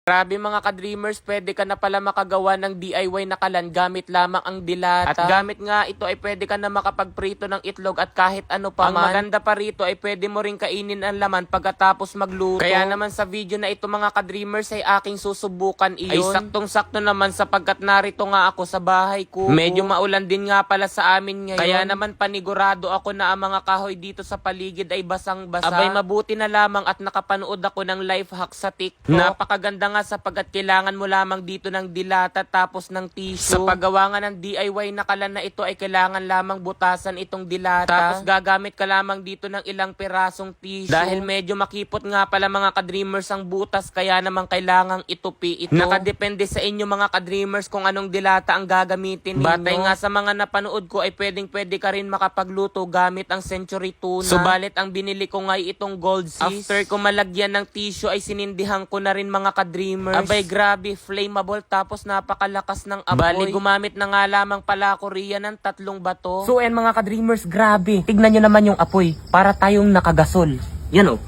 Grabe mga ka-dreamers, pwede ka na pala makagawa ng DIY na kalan gamit lamang ang dilata. At gamit nga ito ay pwede ka na makapagprito ng itlog at kahit ano pa man. Ang maganda pa rito ay pwede mo rin kainin ang laman pagkatapos magluto. Kaya naman sa video na ito mga ka-dreamers ay aking susubukan iyon. Ay saktong-sakto naman sapagkat narito nga ako sa bahay ko. Medyo maulan din nga pala sa amin ngayon. Kaya naman panigurado ako na ang mga kahoy dito sa paligid ay basang-basa. Abay mabuti na lamang at nakapanood ako ng life hack sa TikTok. Napakaganda nga sapagkat kailangan mo lamang dito ng dilata tapos ng tissue. Sa paggawa nga ng DIY na kalan na ito ay kailangan lamang butasan itong dilata. Tapos gagamit ka lamang dito ng ilang pirasong tissue. Dahil medyo makipot nga pala mga ka-dreamers ang butas kaya naman kailangang itupi ito. Nakadepende sa inyo mga ka-dreamers kung anong dilata ang gagamitin ninyo. Batay nga sa mga napanood ko ay pwede ka rin makapagluto gamit ang Century Tuna. Subalit ang binili ko nga ay itong Gold Seas. After ko malagyan ng tissue ay sinindihan ko na rin mga ka-dreamers. Abay grabe, flammable tapos napakalakas ng apoy. Bali gumamit na nga lamang pala ako riyan ng 3 bato. So and mga ka-dreamers, grabe. Tignan nyo naman yung apoy. Para tayong nakagasol. Yan oh.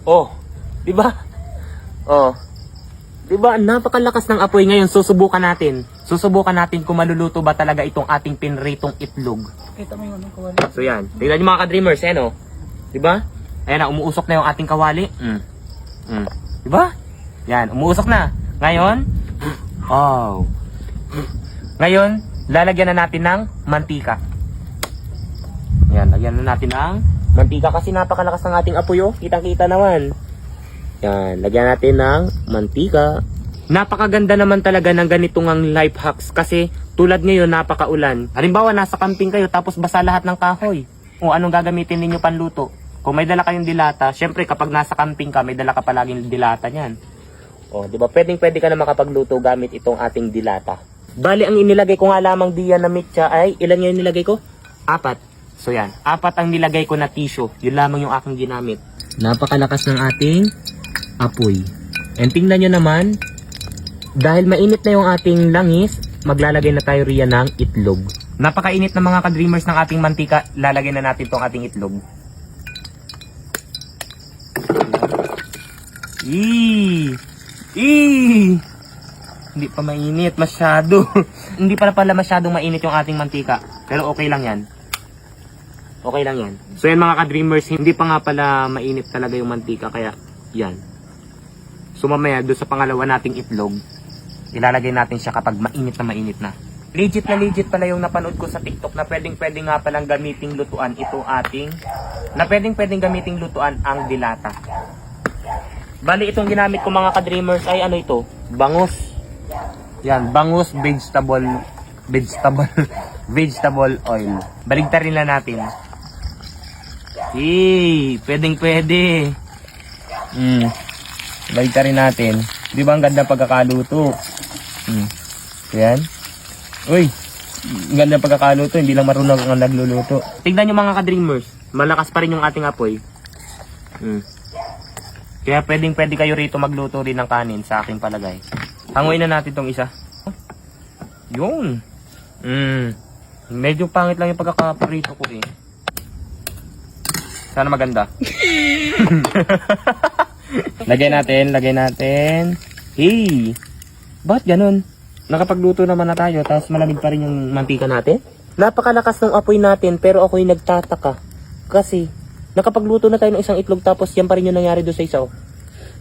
Oh, di ba? Oh. Di ba? Napakalakas ng apoy. Ngayon susubukan natin. Susubukan natin kung maluluto ba talaga itong ating pinritong itlog. Kita mo yung kawali. So yan. Tignan nyo mga ka-dreamers, yan oh. Di ba? Ayan na, umuusok na yung ating kawali. Di ba? Yan, umuusok na. Ngayon, oh. Ngayon, lalagyan na natin ng mantika. Yan, lagyan na natin ng mantika kasi napakalakas ng ating apoy oh. Kitang-kita naman. Yan, lagyan natin ng mantika. Napakaganda naman talaga ng ganitong ang life hacks kasi tulad ngayon napakaulan. Halimbawa, nasa camping kayo tapos basa lahat ng kahoy. O anong gagamitin ninyo panluto? Kung may dala kayong dilata, syempre kapag nasa camping ka, may dala ka palaging dilata niyan. Oh, 'di ba? Pwede ka na makapagluto gamit itong ating dilata. Bali ang inilagay ko nga lamang diyan na mitya ay ilan yung nilagay ko? 4. So yan, 4 ang nilagay ko na tissue. Yun lamang yung aking ginamit. Napakalakas ng ating apoy. And tingnan nyo naman, dahil mainit na yung ating langis, maglalagay na tayo riyan ng itlog. Napakainit na mga ka-dreamers ng ating mantika, lalagay na natin tong ating itlog. Hindi pa mainit masyado. Hindi pala masyadong mainit yung ating mantika. Pero okay lang yan. Okay lang yan. So yan mga ka-dreamers, hindi pa nga pala mainit talaga yung mantika. Kaya yan. So mamaya doon sa pangalawa nating itlog, ilalagay natin siya kapag mainit na. Legit pala yung napanood ko sa TikTok na pwedeng nga palang gamiting lutuan itong ating, na pwedeng gamiting lutuan ang dilata. Bali itong ginamit ko mga ka-dreamers ay ano ito? Bangus. Yan, bangus vegetable oil. Baligtarin na natin. Pwede. Baligtarin natin. Di ba ang ganda pagkakaluto? Yan. Uy, ang ganda pagkakaluto. Hindi lang marunong ang nagluluto. Tignan nyo mga ka-dreamers. Malakas pa rin yung ating apoy. Kaya pwede kayo rito magluto rin ng kanin sa aking palagay. Hanguin na natin tong isa. Yun. Medyo pangit lang yung pagkakaparito ko eh. Sana maganda. Lagay natin. Hey! Bakit ganun? Nakapagluto naman na tayo tapos malamig pa rin yung mantika natin. Napakalakas ng apoy natin pero ako'y nagtataka. Kasi nakapagluto na tayo ng isang itlog tapos yan pa rin yung nangyari doon sa isa oh.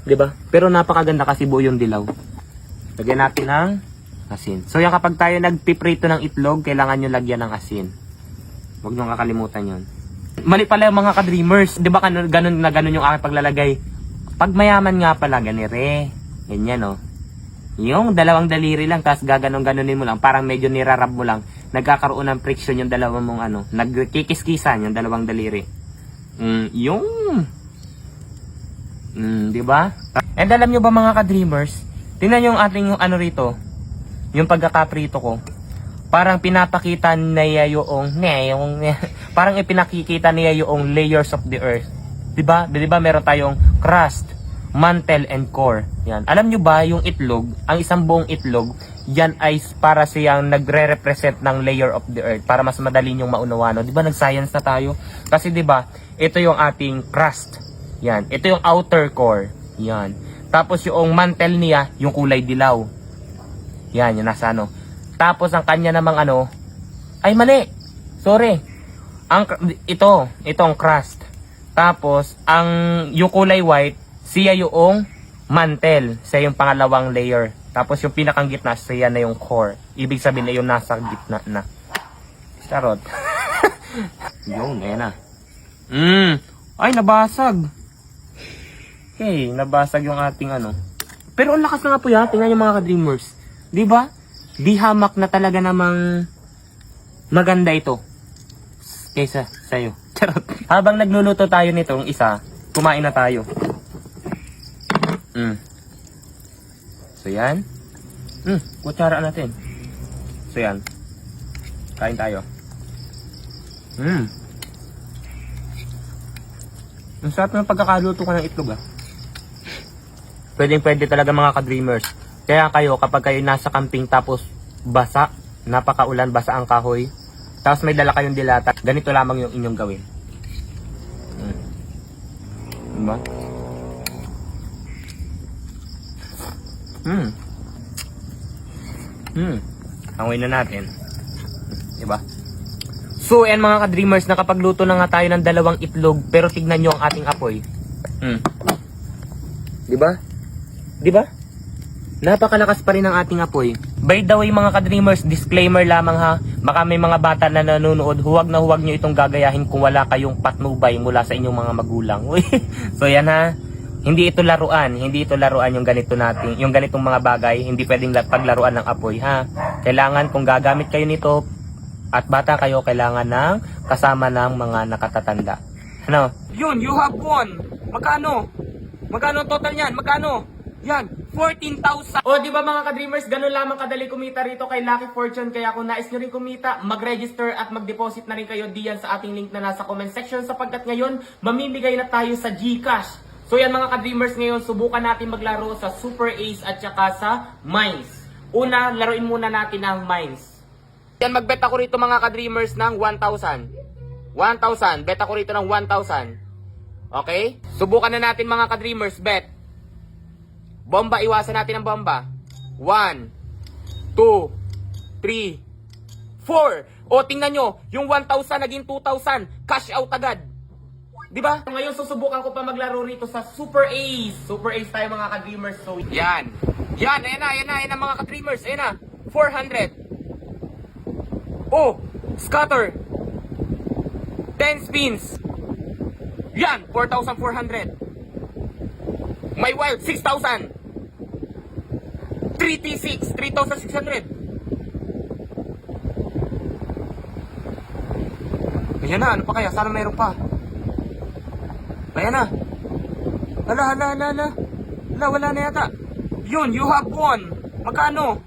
'Di ba? Pero napakaganda kasi buo yung dilaw. Lagyan natin ng asin. So yan kapag tayo nagpiprito ng itlog, kailangan nyo lagyan ng asin. Huwag nyo kakalimutan yon. Mali pala yung mga ka-dreamers. 'Di ba ganun yung aking paglalagay? Pag mayaman nga pala, ganire. Ganyan oh. Yung dalawang daliri lang tapos gaganon-ganonin mo lang, parang medyo nirarab mo lang. Nagkakaroon ng friction yung dalawang mong ano, nagkikiskisan yung dalawang daliri. Di ba? And alam nyo ba mga ka-dreamers, tingnan yung ating ano rito, yung pagkakaprito ko. Parang pinapakita niya parang ipinakikita niya yung layers of the earth. Di ba? Di ba meron tayong crust, mantle, and core. Yan. Alam nyo ba yung itlog, ang isang buong itlog, yan ay para siyang nagre-represent ng layer of the earth para mas madali nyong maunawaan. Di ba nag-science na tayo? Kasi di ba, ito yung ating crust. Yan. Ito yung outer core. Yan. Tapos yung mantel niya, yung kulay dilaw. Yan, yung nasa ano. Tapos ang kanya namang ano, ay mali. Sorry. Itong crust. Tapos yung kulay white, siya yung mantel, siya yung pangalawang layer. Tapos yung pinakang gitna, siya na yung core. Ibig sabihin na yung nasa gitna na. Charot. Yun, ayan na. Ay, nabasag. Hey, nabasag yung ating ano. Pero ang lakas na nga po yan. Tingnan yung mga ka-dreamers. Diba? Di hamak na talaga namang maganda ito. Kaysa sa'yo. Charot. Habang nagluluto tayo nitong isa, kumain na tayo. So yan. Kutsara natin. So yan. Kain tayo. Ang sarap ng pagkakaluto ko ng itlog ah. Pwede talaga mga ka-dreamers. Kaya kayo kapag kayo nasa camping tapos basa, napakaulan, basa ang kahoy, tapos may dala kayong dilata, ganito lamang yung inyong gawin. Diba? Hangoy na natin. Diba? So, ayan mga ka-dreamers, nakapagluto na nga tayo ng 2 itlog, pero tignan nyo ang ating apoy. Diba? Diba? Napakalakas pa rin ang ating apoy. By the way mga ka-dreamers, disclaimer lamang ha, baka may mga bata na nanonood, huwag na huwag nyo itong gagayahin kung wala kayong patnubay mula sa inyong mga magulang. So yan ha, hindi ito laruan yung ganito natin, yung ganitong mga bagay, hindi pwedeng paglaruan ng apoy ha. Kailangan kung gagamit kayo nito at bata kayo, kailangan ng kasama ng mga nakatatanda. Ano? Yun, you have won. Magkano? Magkano total niyan? Magkano? Yan, 14,000. O, di ba mga ka-dreamers, ganun lamang kadali kumita rito kay Lucky Fortune. Kaya kung nais nyo rin kumita, mag-register at mag-deposit na rin kayo diyan sa ating link na nasa comment section sapagkat ngayon, mamimigay na tayo sa GCash. So yan mga ka-dreamers, ngayon subukan natin maglaro sa Super Ace at saka sa Mines. Una, laruin muna natin ang Mines. Yan, mag-bet ako rito mga ka-dreamers ng 1,000. 1,000, bet ako rito ng 1,000. Okay? Subukan na natin mga ka-dreamers, bet. Bomba, iwasan natin ang bomba. 1, 2, 3, 4. O, tingnan nyo, yung 1,000 naging 2,000. Cash out agad. Diba? Ngayon, susubukan ko pa maglaro rito sa Super Ace. Super Ace tayo mga ka-dreamers. So, yan. Yan, ayan na mga ka-dreamers. Ayan na, 400. Oh, scatter. 10 spins. Yan, 4,400. May wild, 6,000. 3T6, 3,600. Ayan na, ano pa kaya? Sana mayroon pa. Ayan na. Hala. Wala na yata. Yun, you have won. Magkano?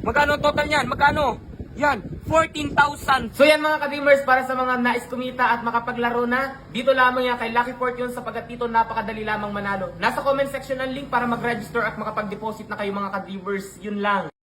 Magkano total yan? Magkano? Yan, 14,000. So yan mga ka-dreamers, para sa mga nais kumita at makapaglaro na, dito lamang yan kay Lucky Fortune sapagkat dito napakadali lamang manalo. Nasa comment section ang link para mag-register at makapag-deposit na kayo mga ka-dreamers. Yun lang.